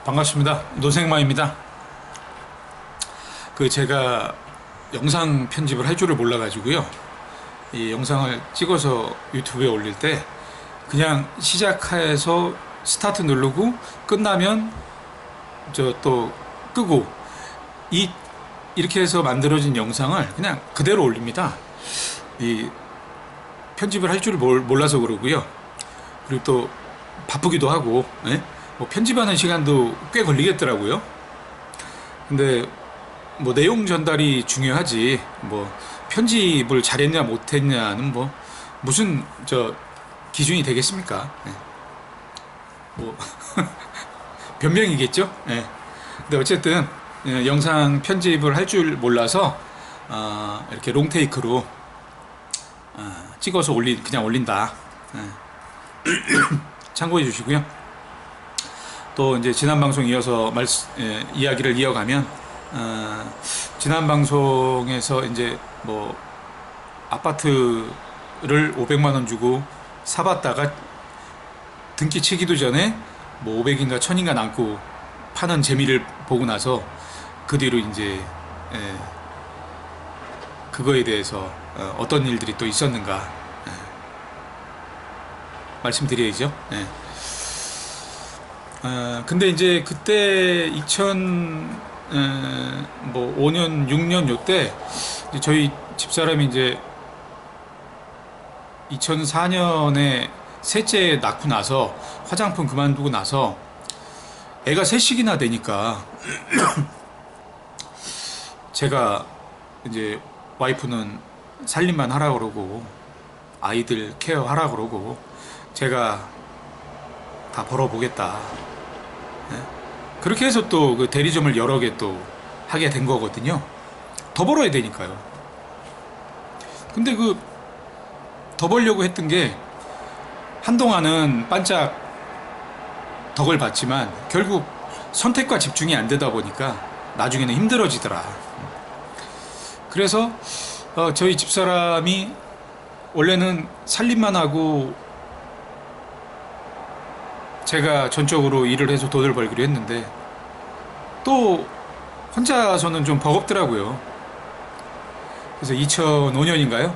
반갑습니다. 노생마입니다. 제가 영상 편집을 할 줄을 몰라가지고요. 이 영상을 찍어서 유튜브에 올릴 때 그냥 시작해서 스타트 누르고 끝나면 또 끄고 이렇게 해서 만들어진 영상을 그냥 그대로 올립니다. 이 편집을 할 줄을 몰라서 그러고요. 그리고 또 바쁘기도 하고, 뭐 편집하는 시간도 꽤 걸리겠더라고요. 근데 뭐 내용 전달이 중요하지 뭐 편집을 잘했냐 못했냐는 뭐 무슨 기준이 되겠습니까? 뭐 변명이겠죠. 근데 어쨌든 영상 편집을 할 줄 몰라서 이렇게 롱테이크로 찍어서 그냥 올린다. 참고해 주시고요. 또 이제 지난 방송 이어서 이야기를 이어가면 지난 방송에서 이제 뭐 아파트를 500만 원 주고 사봤다가 등기 치기도 전에 뭐 500인가 1000인가 남고 파는 재미를 보고 나서 그 뒤로 이제 그거에 대해서 어떤 일들이 또 있었는가 말씀드려야죠. 근데 이제 그때 2005년 6년 요때 저희 집사람이 이제 2004년에 셋째 낳고 나서 화장품 그만두고 나서 애가 셋씩이나 되니까 제가 이제 와이프는 살림만 하라 그러고 아이들 케어 하라 그러고 제가 다 벌어보겠다. 그렇게 해서 또 그 대리점을 여러 개 또 하게 된 거거든요. 더 벌어야 되니까요. 근데 더 벌려고 했던 게 한동안은 반짝 덕을 봤지만 결국 선택과 집중이 안 되다 보니까 나중에는 힘들어지더라. 그래서 저희 집사람이 원래는 살림만 하고 제가 전적으로 일을 해서 돈을 벌기로 했는데 또 혼자서는 좀 버겁더라고요. 그래서 2005년인가요?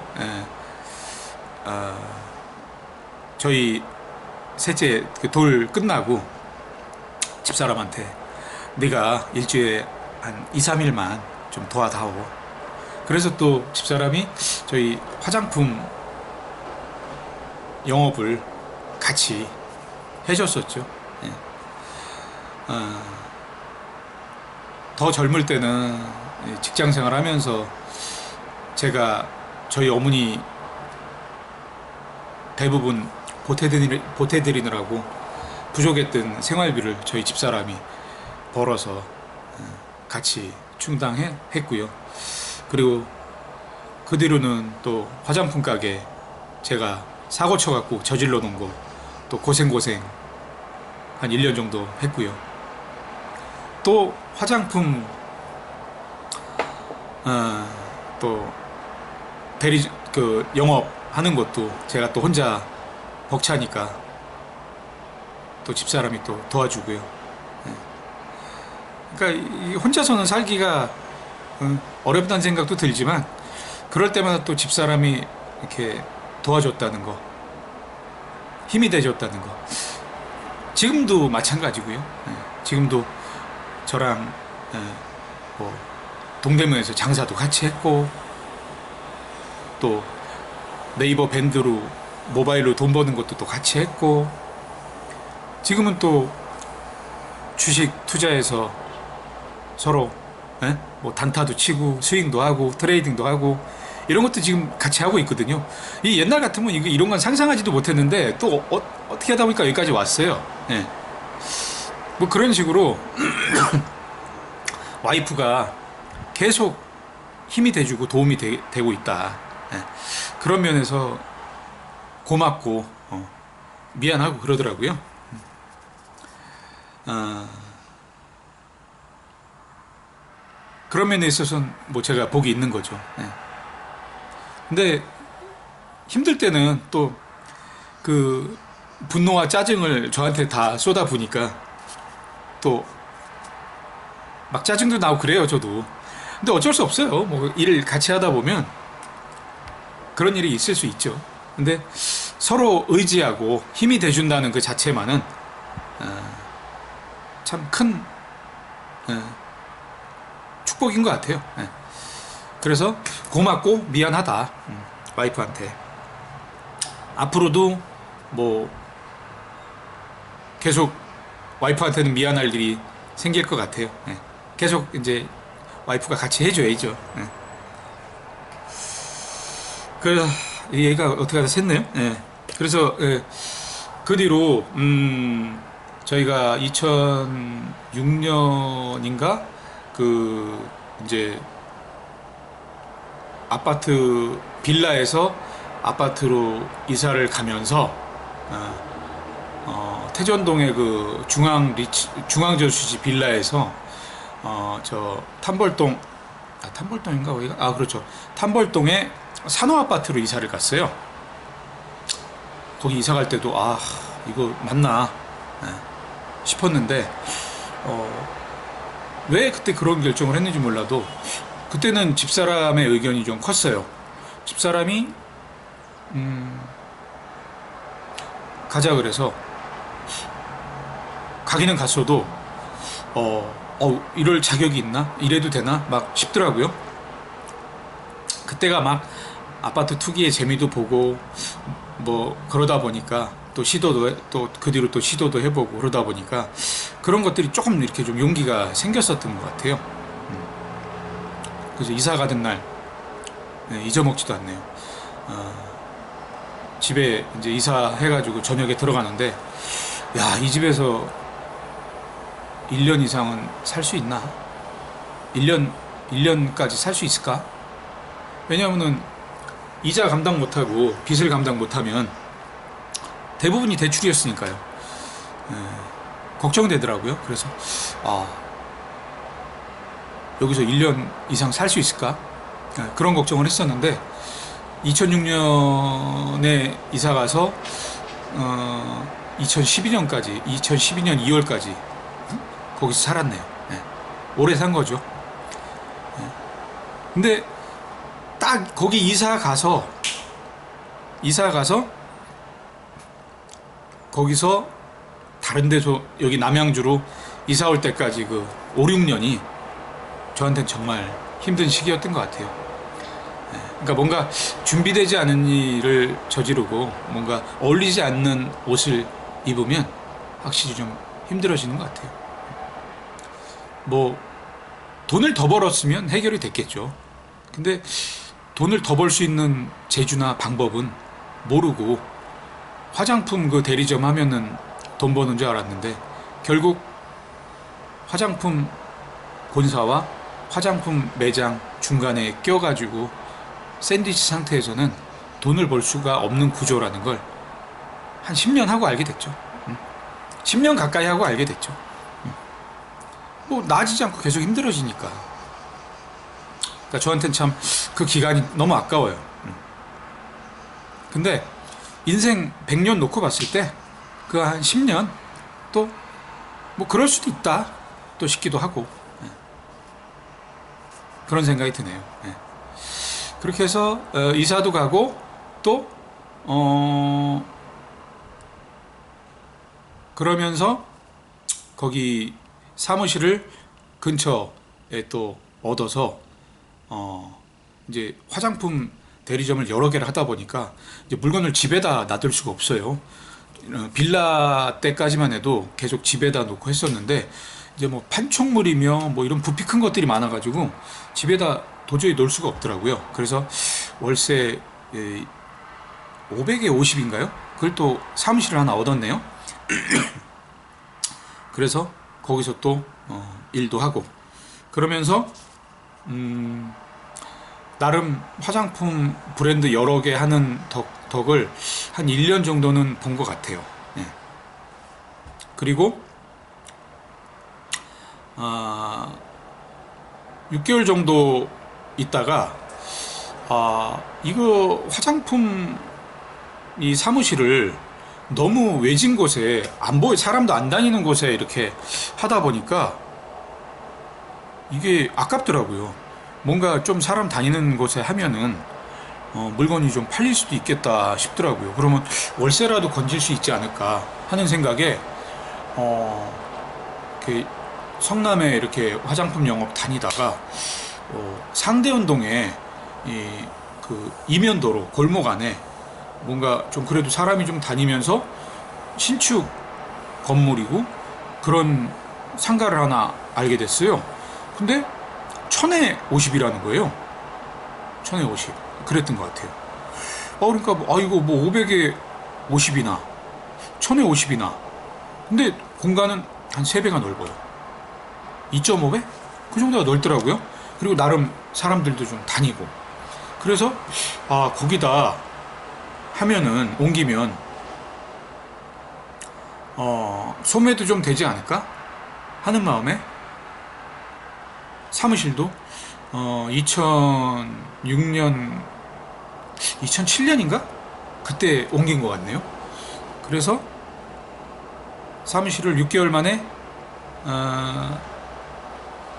저희 셋째 돌 끝나고 집사람한테 네가 일주일에 한 2, 3일만 좀 도와다오. 그래서 또 집사람이 저희 화장품 영업을 같이 해줬었죠. 더 젊을 때는 직장 생활 하면서 제가 저희 어머니 대부분 보태드리느라고 부족했던 생활비를 저희 집사람이 벌어서 같이 충당했고요. 그리고 그 뒤로는 또 화장품 가게 제가 사고 쳐갖고 저질러 놓은 거 또 고생고생 한 1년 정도 했고요. 또 화장품 또 영업하는 것도 제가 또 혼자 벅차니까 또 집사람이 또 도와주고요. 그러니까 혼자서는 살기가 어렵다는 생각도 들지만 그럴 때마다 또 집사람이 이렇게 도와줬다는 거, 힘이 돼줬다는 거. 지금도 마찬가지고요. 지금도 저랑 뭐 동대문에서 장사도 같이 했고 또 네이버 밴드로 모바일로 돈 버는 것도 또 같이 했고 지금은 또 주식 투자해서 서로 뭐 단타도 치고 스윙도 하고 트레이딩도 하고 이런 것도 지금 같이 하고 있거든요. 이 옛날 같으면 이런 건 상상하지도 못했는데 또 어떻게 하다 보니까 여기까지 왔어요. 뭐 그런 식으로 와이프가 계속 힘이 돼주고 도움이 되고 있다. 그런 면에서 고맙고 미안하고 그러더라고요. 그런 면에 있어서는 뭐 제가 복이 있는 거죠. 근데 힘들 때는 또 분노와 짜증을 저한테 다 쏟아부니까 또 막 짜증도 나고 그래요, 저도. 근데 어쩔 수 없어요. 뭐 일을 같이 하다 보면 그런 일이 있을 수 있죠. 근데 서로 의지하고 힘이 돼준다는 그 자체만은 참 큰 축복인 것 같아요. 그래서 고맙고 미안하다, 와이프한테. 앞으로도 뭐 계속 와이프한테는 미안할 일이 생길 것 같아요. 계속 이제 와이프가 같이 해줘야죠. 그래서 얘가 어떻게 하다 샜네요. 그래서 그 뒤로 저희가 2006년인가 그 이제 아파트 빌라에서 아파트로 이사를 가면서 태전동의 그 중앙저수지 빌라에서 저 탐벌동인가 거기가, 그렇죠, 탐벌동에 산호아파트로 이사를 갔어요. 거기 이사 갈 때도 이거 맞나 싶었는데 왜 그때 그런 결정을 했는지 몰라도 그때는 집사람의 의견이 좀 컸어요. 집사람이 가자 그래서 가기는 갔어도 이럴 자격이 있나? 이래도 되나? 막 싶더라고요. 그때가 막 아파트 투기의 재미도 보고 뭐 그러다 보니까 또 그 뒤로 또 시도도 해보고 그러다 보니까 그런 것들이 조금 이렇게 좀 용기가 생겼었던 것 같아요. 그래서 이사 가던 날 잊어먹지도 않네요. 집에 이제 이사해가지고 저녁에 들어가는데, 이 집에서 1년 이상은 살 수 있나? 1년까지 살 수 있을까? 왜냐면은 이자 감당 못하고 빚을 감당 못하면 대부분이 대출이었으니까요. 걱정되더라고요. 그래서 여기서 1년 이상 살 수 있을까? 그런 걱정을 했었는데 2006년에 이사 가서 2012년 2월까지 거기서 살았네요. 오래 산 거죠. 근데 딱 거기 이사 가서 거기서 다른 데서 여기 남양주로 이사 올 때까지 그 5, 6년이 저한테는 정말 힘든 시기였던 것 같아요. 그러니까 뭔가 준비되지 않은 일을 저지르고 뭔가 어울리지 않는 옷을 입으면 확실히 좀 힘들어지는 것 같아요. 뭐 돈을 더 벌었으면 해결이 됐겠죠. 근데 돈을 더 벌 수 있는 재주나 방법은 모르고 화장품 그 대리점 하면은 돈 버는 줄 알았는데 결국 화장품 본사와 화장품 매장 중간에 껴가지고 샌드위치 상태에서는 돈을 벌 수가 없는 구조라는 걸 한 10년 하고 알게 됐죠. 10년 가까이 하고 알게 됐죠. 뭐 나아지지 않고 계속 힘들어지니까. 그러니까 저한테는 참 그 기간이 너무 아까워요. 근데 인생 100년 놓고 봤을 때 그 한 10년 또 뭐 그럴 수도 있다 또 싶기도 하고 그런 생각이 드네요. 그렇게 해서 이사도 가고 또 그러면서 거기 사무실을 근처에 또 얻어서 이제 화장품 대리점을 여러 개를 하다 보니까 이제 물건을 집에다 놔둘 수가 없어요. 빌라 때까지만 해도 계속 집에다 놓고 했었는데 이제 뭐 판촉물이며 뭐 이런 부피 큰 것들이 많아가지고 집에다 도저히 놓을 수가 없더라고요. 그래서 월세 500에 50인가요? 그걸 또 사무실을 하나 얻었네요. 그래서 거기서 또 일도 하고 그러면서 나름 화장품 브랜드 여러 개 하는 덕을 한 1년 정도는 본 것 같아요. 그리고 6개월 정도 있다가 이거 화장품 이 사무실을 너무 외진 곳에 안 보여 사람도 안 다니는 곳에 이렇게 하다 보니까 이게 아깝더라고요. 뭔가 좀 사람 다니는 곳에 하면은 물건이 좀 팔릴 수도 있겠다 싶더라고요. 그러면 월세라도 건질 수 있지 않을까 하는 생각에 그 성남에 이렇게 화장품 영업 다니다가 상대운동에 그 이면도로 골목 안에 뭔가 좀 그래도 사람이 좀 다니면서 신축 건물이고 그런 상가를 하나 알게 됐어요. 근데 1050이라는 거예요. 1050 그랬던 것 같아요. 그러니까 이거 뭐 500에 50이나 1000에 50이나 근데 공간은 한 3배가 넓어요. 2.5배? 그 정도가 넓더라고요. 그리고 나름 사람들도 좀 다니고 그래서 거기다 하면은 옮기면 소매도 좀 되지 않을까 하는 마음에 사무실도 2006년 2007년인가 그때 옮긴 것 같네요. 그래서 사무실을 6개월 만에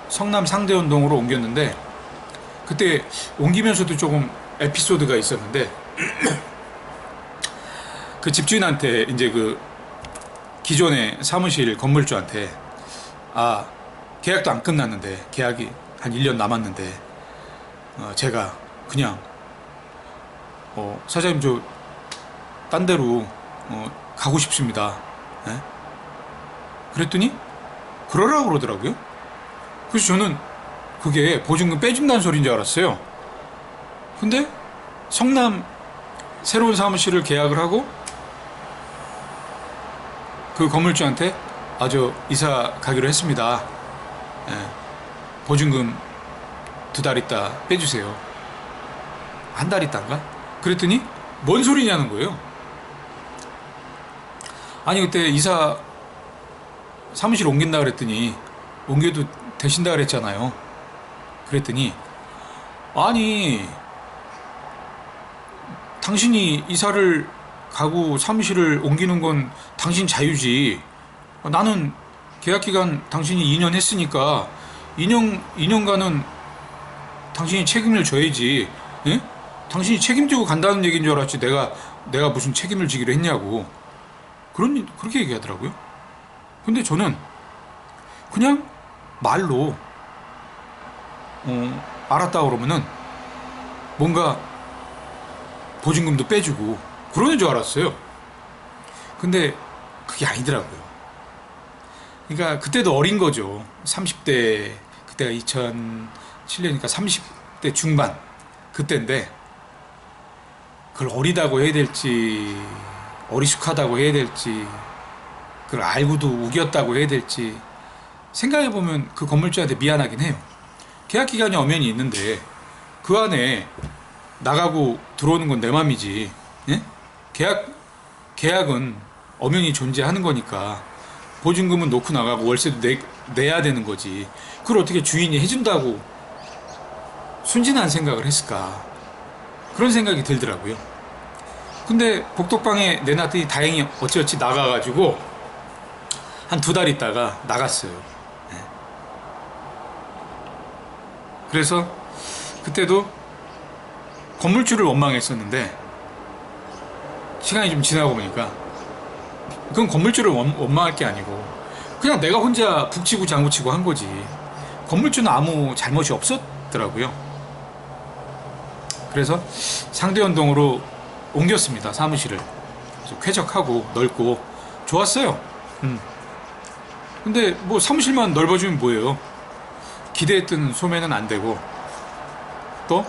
성남 상대운동으로 옮겼는데 그때 옮기면서도 조금 에피소드가 있었는데 그 집주인한테 이제 그 기존의 사무실 건물주한테 계약도 안 끝났는데 계약이 한 1년 남았는데 제가 그냥 사장님 저 딴 데로 가고 싶습니다. 네? 그랬더니 그러라고 그러더라고요. 그래서 저는 그게 보증금 빼준다는 소리인 줄 알았어요. 근데 성남 새로운 사무실을 계약을 하고 그 건물주한테 저 이사 가기로 했습니다. 예, 보증금 2달 있다 빼주세요. 한 달 있다인가? 그랬더니 뭔 소리냐는 거예요. 아니 그때 이사 사무실 옮긴다 그랬더니 옮겨도 되신다 그랬잖아요. 그랬더니 아니 당신이 이사를 가고 사무실을 옮기는 건 당신 자유지. 나는 계약기간 당신이 2년 했으니까 2년간은 당신이 책임을 져야지. 예? 당신이 책임지고 간다는 얘기인 줄 알았지. 내가 무슨 책임을 지기로 했냐고. 그렇게 얘기하더라고요. 근데 저는 그냥 말로 알았다 그러면은 뭔가 보증금도 빼주고 그러는 줄 알았어요. 근데 그게 아니더라고요. 그러니까 그때도 어린 거죠. 30대 그때가 2007년이니까 30대 중반 그때인데 그걸 어리다고 해야 될지 어리숙하다고 해야 될지 그걸 알고도 우겼다고 해야 될지 생각해보면 그 건물주한테 미안하긴 해요. 계약기간이 엄연히 있는데 그 안에 나가고 들어오는 건 내 맘이지. 예? 계약은 엄연히 존재하는 거니까 보증금은 놓고 나가고 월세도 내야 되는 거지. 그걸 어떻게 주인이 해준다고 순진한 생각을 했을까. 그런 생각이 들더라고요. 근데 복덕방에 내놨더니 다행히 어찌어찌 나가가지고 한 2달 있다가 나갔어요. 네. 그래서 그때도 건물주를 원망했었는데 시간이 좀 지나고 보니까 그건 건물주를 원망할 게 아니고 그냥 내가 혼자 북치고 장구치고 한 거지. 건물주는 아무 잘못이 없었더라고요. 그래서 상대원동으로 옮겼습니다. 사무실을. 그래서 쾌적하고 넓고 좋았어요. 근데 뭐 사무실만 넓어지면 뭐예요? 기대했던 소매는 안 되고 또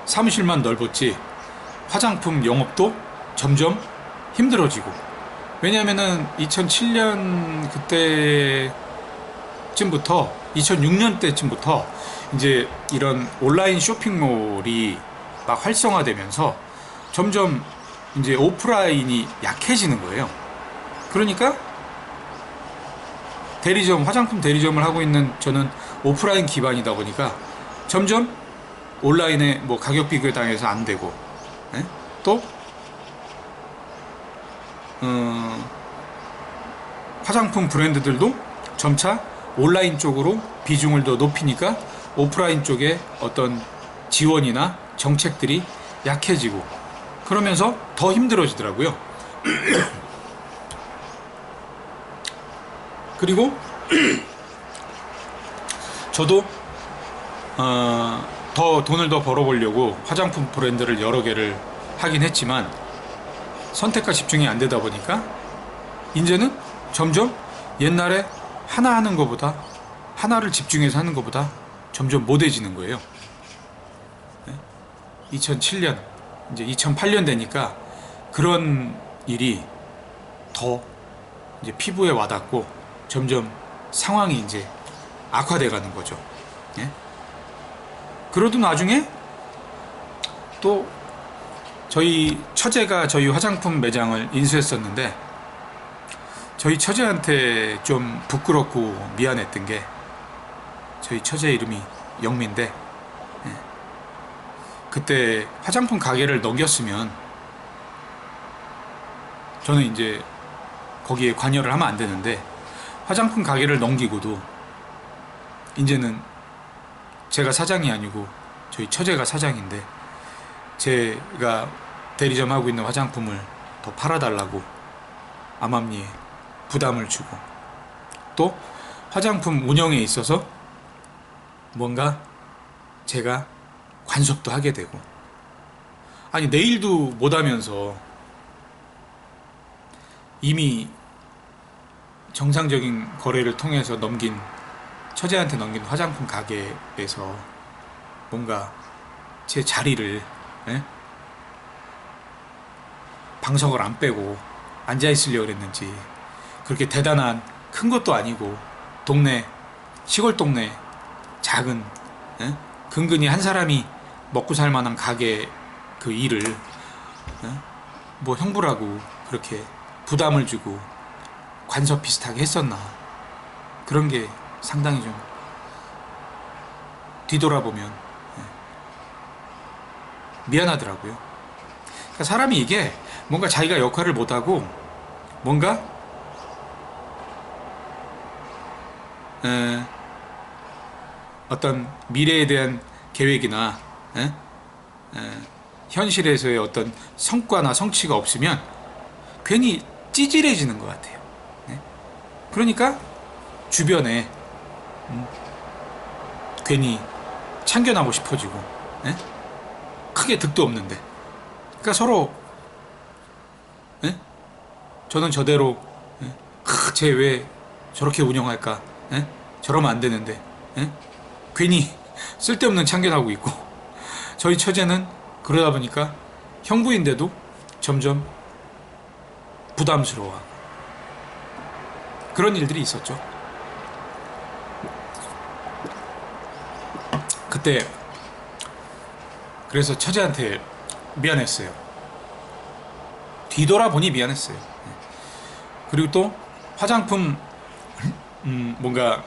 사무실만 넓었지 화장품 영업도 점점 힘들어지고. 왜냐면은 2007년 그때쯤부터 2006년 때쯤부터 이제 이런 온라인 쇼핑몰이 막 활성화되면서 점점 이제 오프라인이 약해지는 거예요. 그러니까 대리점, 화장품 대리점을 하고 있는 저는 오프라인 기반이다 보니까 점점 온라인에 뭐 가격 비교 당해서 안 되고, 예? 또 화장품 브랜드들도 점차 온라인 쪽으로 비중을 더 높이니까 오프라인 쪽에 어떤 지원이나 정책들이 약해지고 그러면서 더 힘들어지더라고요. 그리고 저도 더 돈을 더 벌어보려고 화장품 브랜드를 여러 개를 하긴 했지만 선택과 집중이 안 되다 보니까 이제는 점점 옛날에 하나 하는 것보다 하나를 집중해서 하는 것보다 점점 못해지는 거예요. 2007년 이제 2008년 되니까 그런 일이 더 이제 피부에 와닿고 점점 상황이 이제 악화돼 가는 거죠. 예? 그러던 와중에 또 저희 처제가 저희 화장품 매장을 인수했었는데 저희 처제한테 좀 부끄럽고 미안했던 게 저희 처제 이름이 영미인데 예. 그때 화장품 가게를 넘겼으면 저는 이제 거기에 관여를 하면 안 되는데 화장품 가게를 넘기고도 이제는 제가 사장이 아니고 저희 처제가 사장인데 제가 대리점 하고 있는 화장품을 더 팔아달라고 암암리에 부담을 주고 또 화장품 운영에 있어서 뭔가 제가 관섭도 하게 되고 아니 내일도 못하면서 이미 정상적인 거래를 통해서 처제한테 넘긴 화장품 가게에서 뭔가 제 자리를 방석을 안 빼고 앉아있으려고 그랬는지 그렇게 대단한 큰 것도 아니고 시골 동네 작은 근근히 한 사람이 먹고 살 만한 가게 그 일을 뭐 형부라고 그렇게 부담을 주고 관섭 비슷하게 했었나 그런 게 상당히 좀 뒤돌아보면 미안하더라고요. 그러니까 사람이 이게 뭔가 자기가 역할을 못하고 뭔가 어떤 미래에 대한 계획이나 현실에서의 어떤 성과나 성취가 없으면 괜히 찌질해지는 것 같아요. 그러니까 주변에 괜히 참견하고 싶어지고 크게 득도 없는데 그러니까 서로 저는 저대로 쟤 왜 저렇게 운영할까 저러면 안 되는데 괜히 쓸데없는 참견하고 있고 저희 처제는 그러다 보니까 형부인데도 점점 부담스러워 그런 일들이 있었죠. 그때 그래서 처제한테 미안했어요. 뒤돌아보니 미안했어요. 그리고 또 화장품 뭔가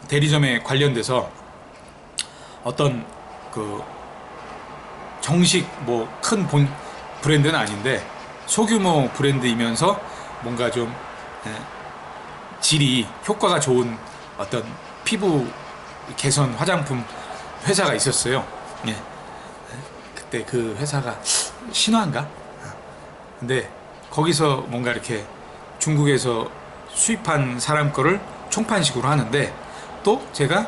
대리점에 관련돼서 어떤 그 정식 뭐 큰 브랜드는 아닌데 소규모 브랜드이면서 뭔가 좀 질이 효과가 좋은 어떤 피부 개선 화장품 회사가 있었어요. 예. 그때 그 회사가 신화인가? 근데 거기서 뭔가 이렇게 중국에서 수입한 사람 거를 총판식으로 하는데 또 제가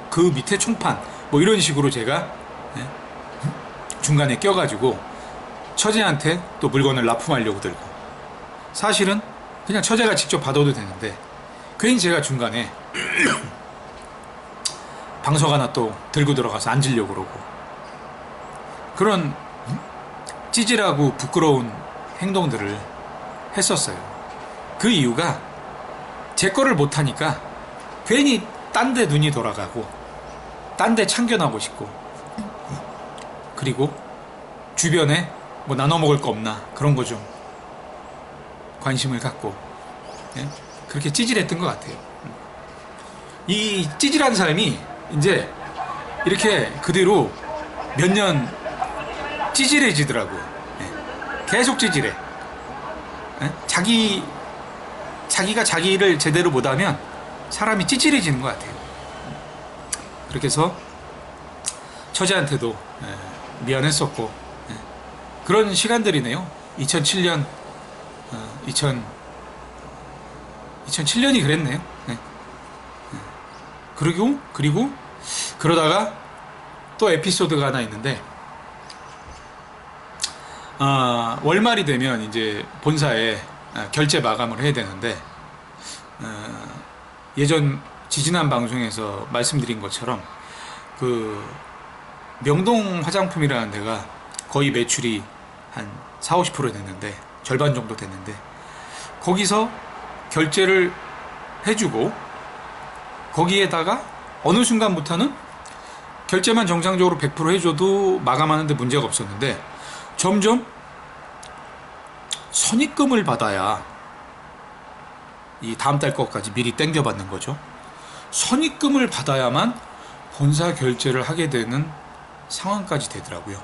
그 밑에 총판 뭐 이런 식으로 제가 중간에 껴가지고 처제한테 또 물건을 납품하려고 들고 사실은 그냥 처제가 직접 받아도 되는데 괜히 제가 중간에 방석 하나 또 들고 들어가서 앉으려고 그러고 그런 찌질하고 부끄러운 행동들을 했었어요. 그 이유가 제 거를 못하니까 괜히 딴 데 눈이 돌아가고 딴 데 참견하고 싶고 그리고 주변에 뭐 나눠 먹을 거 없나 그런 거 좀 관심을 갖고 그렇게 찌질했던 것 같아요. 이 찌질한 삶이 이제 이렇게 그 뒤로 몇 년 찌질해지더라고요. 예. 계속 찌질해. 예? 자기가 자기를 제대로 못하면 사람이 찌질해지는 것 같아요. 그렇게 해서 처제한테도 미안했었고, 그런 시간들이네요. 2007년 2007년이 그랬네요. 그리고 그러다가 또 에피소드가 하나 있는데, 월말이 되면 이제 본사에 결제 마감을 해야 되는데, 예전 지지난 방송에서 말씀드린 것처럼 그 명동 화장품이라는 데가 거의 매출이 한 40-50% 됐는데, 절반 정도 됐는데, 거기서 결제를 해주고 거기에다가 어느 순간부터는 결제만 정상적으로 100% 해줘도 마감하는데 문제가 없었는데, 점점 선입금을 받아야 이 다음 달 것까지 미리 땡겨받는 거죠. 선입금을 받아야만 본사 결제를 하게 되는 상황까지 되더라고요.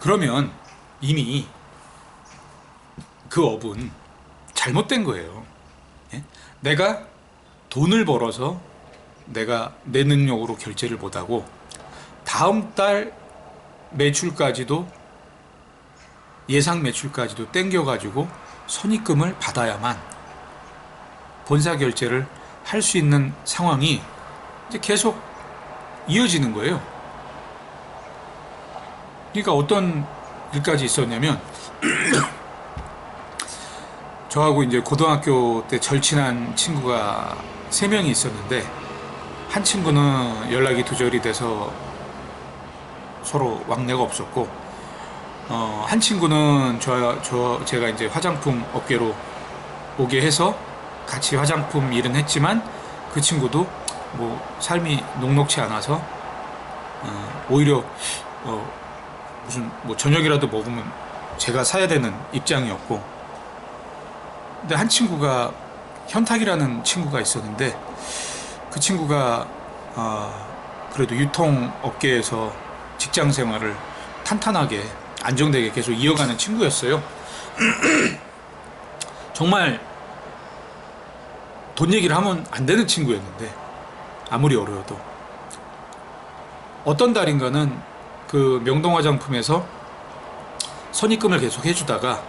그러면 이미 그 업은 잘못된 거예요. 예? 내가 돈을 벌어서 내가 내 능력으로 결제를 못하고 다음 달 매출까지도, 예상 매출까지도 땡겨가지고 선입금을 받아야만 본사 결제를 할 수 있는 상황이 이제 계속 이어지는 거예요. 그러니까 어떤 일까지 있었냐면, 저하고 이제 고등학교 때 절친한 친구가 3명이 있었는데, 한 친구는 연락이 두절이 돼서 서로 왕래가 없었고, 한 친구는 제가 이제 화장품 업계로 오게 해서 같이 화장품 일은 했지만, 그 친구도 뭐 삶이 녹록치 않아서 오히려 무슨 뭐 저녁이라도 먹으면 제가 사야 되는 입장이었고, 근데 한 친구가 현탁이라는 친구가 있었는데, 그 친구가 그래도 유통업계에서 직장 생활을 탄탄하게 안정되게 계속 이어가는 친구였어요. 정말 돈 얘기를 하면 안 되는 친구였는데, 아무리 어려워도 어떤 달인가는 그 명동 화장품에서 선입금을 계속 해주다가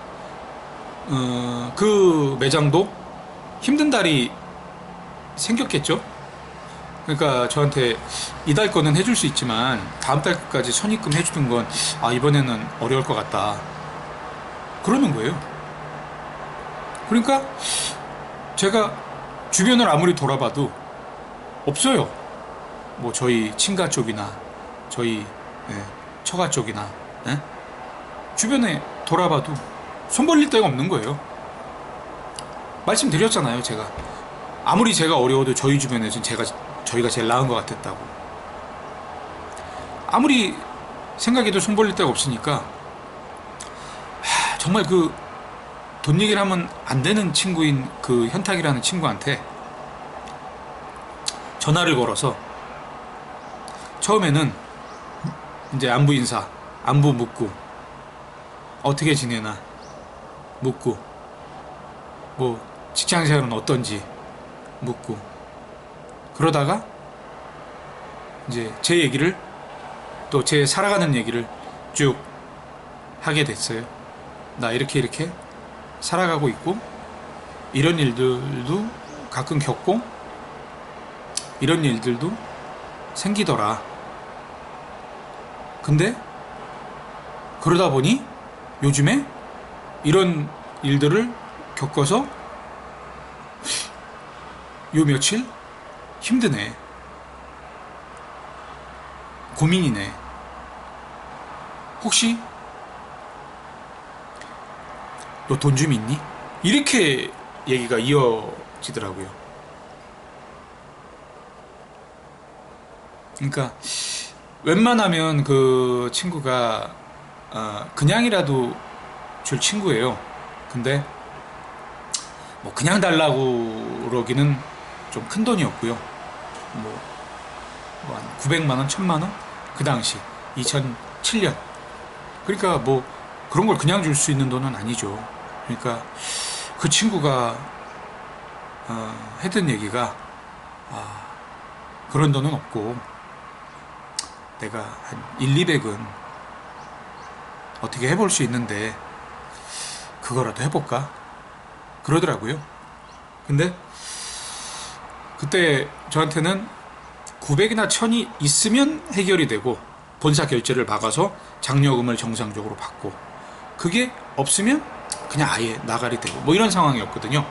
그 매장도 힘든 달이 생겼겠죠. 그러니까 저한테 이달 거는 해줄 수 있지만 다음 달까지 선입금 해주는 건 이번에는 어려울 것 같다, 그러는 거예요. 그러니까 제가 주변을 아무리 돌아봐도 없어요. 뭐 저희 친가 쪽이나 저희 처가 쪽이나 주변에 돌아봐도 손 벌릴 데가 없는 거예요. 말씀드렸잖아요. 제가 아무리 제가 어려워도 저희 주변에서는 저희가 제일 나은 것 같았다고. 아무리 생각해도 손 벌릴 데가 없으니까 정말 그 돈 얘기를 하면 안 되는 친구인 그 현탁이라는 친구한테 전화를 걸어서 처음에는 이제 안부 인사, 안부 묻고 어떻게 지내나 묻고, 뭐 직장생활은 어떤지 묻고, 그러다가 이제 제 얘기를, 또 제 살아가는 얘기를 쭉 하게 됐어요. 나 이렇게 살아가고 있고, 이런 일들도 가끔 겪고, 이런 일들도 생기더라. 근데 그러다 보니 요즘에 이런 일들을 겪어서 요 며칠 힘드네, 고민이네, 혹시 너 돈 좀 있니? 이렇게 얘기가 이어지더라고요. 그러니까 웬만하면 그 친구가 그냥이라도 줄 친구예요. 근데 뭐 그냥 달라고 그러기는 좀 큰 돈이었고요. 뭐 한 900만 원, 1000만 원? 그 당시 2007년 그러니까 뭐 그런 걸 그냥 줄 수 있는 돈은 아니죠. 그러니까 그 친구가 했던 얘기가 그런 돈은 없고 내가 한 1, 200은 어떻게 해볼 수 있는데 그거라도 해볼까? 그러더라고요. 근데 그때 저한테는 900이나 1000이 있으면 해결이 되고 본사 결제를 막아서 장려금을 정상적으로 받고, 그게 없으면 그냥 아예 나가리 되고 뭐 이런 상황이었거든요.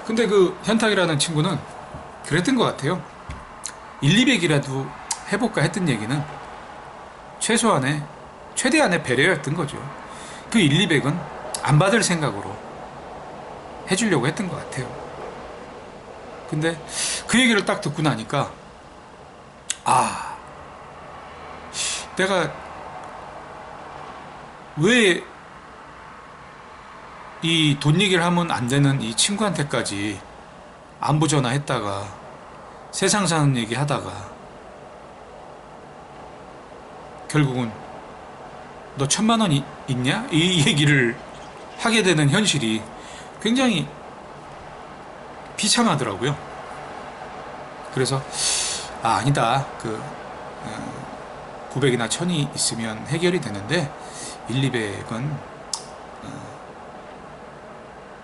근데 그 현탁이라는 친구는 그랬던 것 같아요. 1, 200이라도 해볼까 했던 얘기는 최대한의 배려였던 거죠. 그 1, 200은 안 받을 생각으로 해주려고 했던 것 같아요. 근데 그 얘기를 딱 듣고 나니까 내가 왜 이 돈 얘기를 하면 안 되는 이 친구한테까지 안부 전화했다가 세상 사는 얘기 하다가 결국은 너 1000만 원 있냐? 이 얘기를 하게 되는 현실이 굉장히 비참하더라고요. 그래서 아니다. 900이나 1000이 있으면 해결이 되는데 1, 200은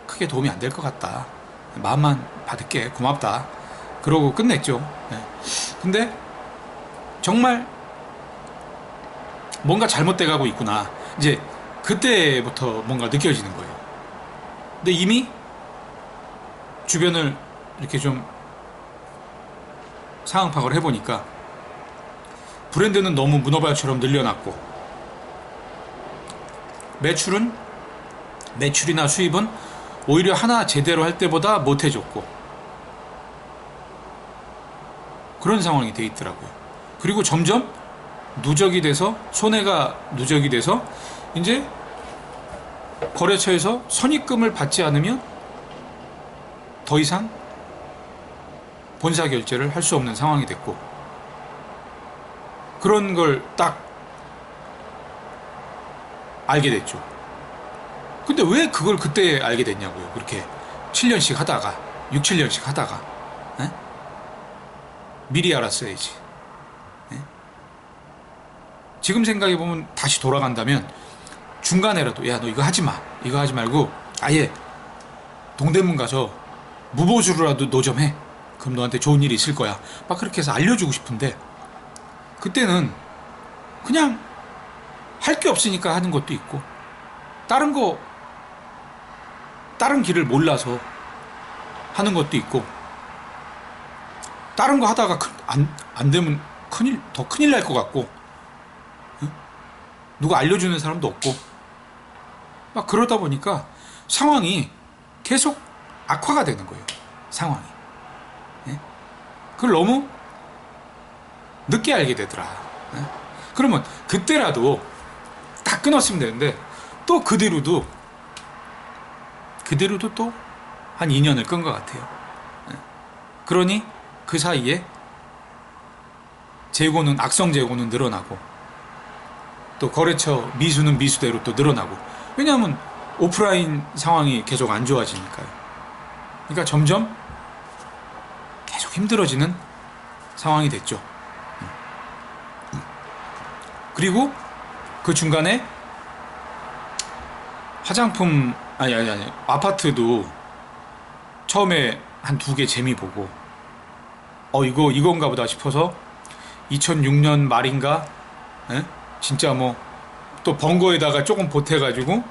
크게 도움이 안 될 것 같다. 마음만 받을게. 고맙다. 그러고 끝냈죠. 근데 정말 뭔가 잘못돼 가고 있구나. 이제 그때부터 뭔가 느껴지는 거예요. 근데 이미 주변을 이렇게 좀 상황 파악을 해보니까 브랜드는 너무 문어발처럼 늘려놨고, 매출이나 수입은 오히려 하나 제대로 할 때보다 못해줬고, 그런 상황이 돼 있더라고요. 그리고 점점 누적이 돼서, 손해가 누적이 돼서 이제 거래처에서 선입금을 받지 않으면 더 이상 본사 결제를 할 수 없는 상황이 됐고, 그런 걸 딱 알게 됐죠. 근데 왜 그걸 그때 알게 됐냐고요. 그렇게 7년씩 하다가 6, 7년씩 하다가 미리 알았어야지. 지금 생각해보면 다시 돌아간다면 중간에라도 야 너 이거 하지 마, 이거 하지 말고 아예 동대문 가서 무보수로라도 노점해. 그럼 너한테 좋은 일이 있을 거야. 막 그렇게 해서 알려주고 싶은데, 그때는 그냥 할 게 없으니까 하는 것도 있고, 다른 길을 몰라서 하는 것도 있고, 다른 거 하다가 안 되면 더 큰일 날 것 같고, 누가 알려주는 사람도 없고, 막 그러다 보니까 상황이 계속 악화가 되는 거예요. 상황이. 그걸 너무 늦게 알게 되더라. 그러면 그때라도 딱 끊었으면 되는데, 또 그 뒤로도 또 한 2년을 끈 것 같아요. 그러니 그 사이에 악성 재고는 늘어나고, 또 거래처 미수는 미수대로 또 늘어나고, 왜냐하면 오프라인 상황이 계속 안 좋아지니까요. 그러니까 점점 계속 힘들어지는 상황이 됐죠. 그리고 그 중간에 화장품 아니 아파트도 처음에 한 2개 재미 보고 이건가 보다 싶어서 2006년 말인가 진짜 뭐 또 번 거에다가 조금 보태가지고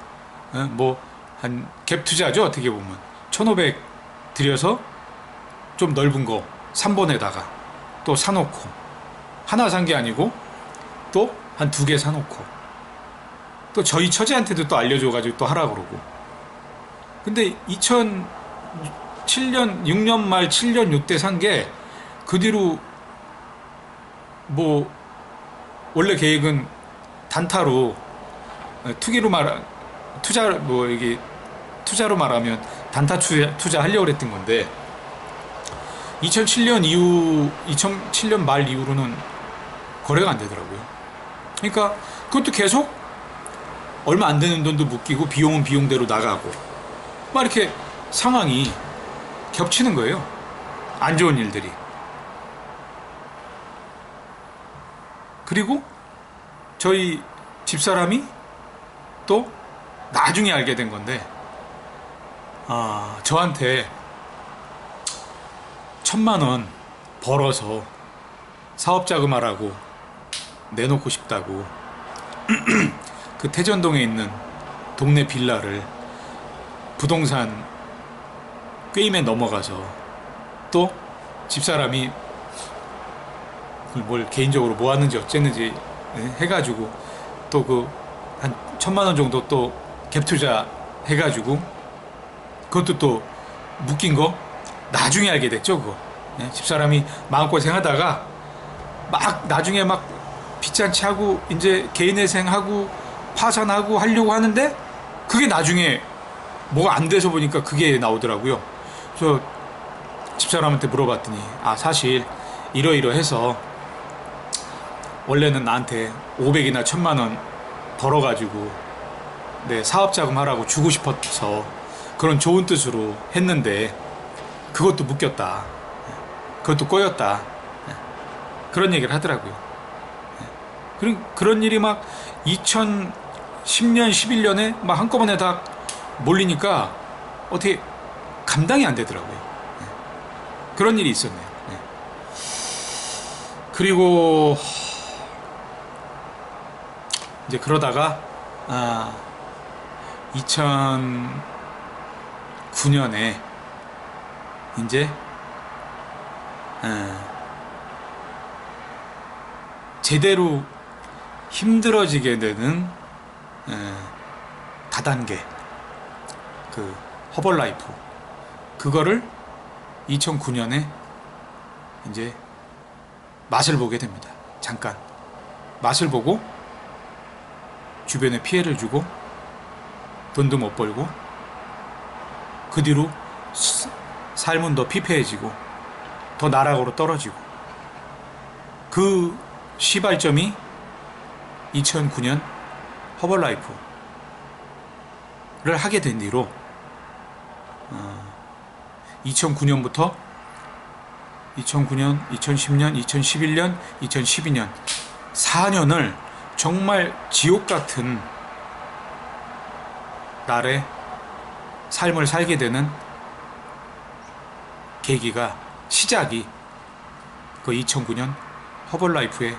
뭐 한 갭 투자죠. 어떻게 보면 1,500 들여서 좀 넓은 거 3번에다가 또 사놓고, 하나 산 게 아니고 또 한 2개 사놓고, 또 저희 처제한테도 또 알려줘가지고 또 하라 그러고. 근데 2007년 6년 말 7년 요때 산 게 그 뒤로 뭐 원래 계획은 단타로 투자로 말하면 단타 투자하려고 했던 건데, 2007년 말 이후로는 거래가 안 되더라고요. 그러니까 그것도 계속 얼마 안 되는 돈도 묶이고 비용은 비용대로 나가고 막 이렇게 상황이 겹치는 거예요. 안 좋은 일들이. 그리고 저희 집사람이 또 나중에 알게 된 건데, 저한테 1,000만 원 벌어서 사업자금하라고 내놓고 싶다고 그 태전동에 있는 동네 빌라를 부동산 꾀임에 넘어가서 또 집사람이 뭘 개인적으로 모았는지 어쨌는지 해가지고 또 그 한 1,000만 원 정도 또 갭 투자 해가지고 그것도 또 묶인 거 나중에 알게 됐죠. 그거 집사람이 마음고생하다가 막 나중에 막 빚잔치 하고 이제 개인회생하고 파산하고 하려고 하는데 그게 나중에 뭐가 안 돼서 보니까 그게 나오더라고요. 그래서 집사람한테 물어봤더니 사실 이러이러해서 원래는 나한테 500이나 1,000만 원 벌어가지고 내 사업자금 하라고 주고 싶어서 그런 좋은 뜻으로 했는데 그것도 묶였다. 그것도 꼬였다. 그런 얘기를 하더라고요. 그런 일이 막 2010년, 11년에 막 한꺼번에 다 몰리니까 어떻게 감당이 안 되더라고요. 그런 일이 있었네요. 그리고 이제 그러다가 2009년에 이제 제대로 힘들어지게 되는 다단계 그 허벌라이프 그거를 2009년에 이제 맛을 보게 됩니다. 잠깐 맛을 보고 주변에 피해를 주고 돈도 못 벌고 그 뒤로 삶은 더 피폐해지고 더 나락으로 떨어지고 그 시발점이 2009년 허벌라이프를 하게 된 뒤로 2009년부터 2009년, 2010년, 2011년, 2012년 4년을 정말 지옥 같은 날의 삶을 살게 되는 계기가 시작이 그 2009년 허벌라이프의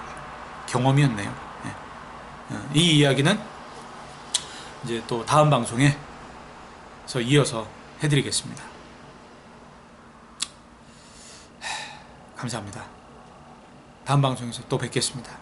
경험이었네요. 이 이야기는 이제 또 다음 방송에서 이어서 해드리겠습니다. 감사합니다. 다음 방송에서 또 뵙겠습니다.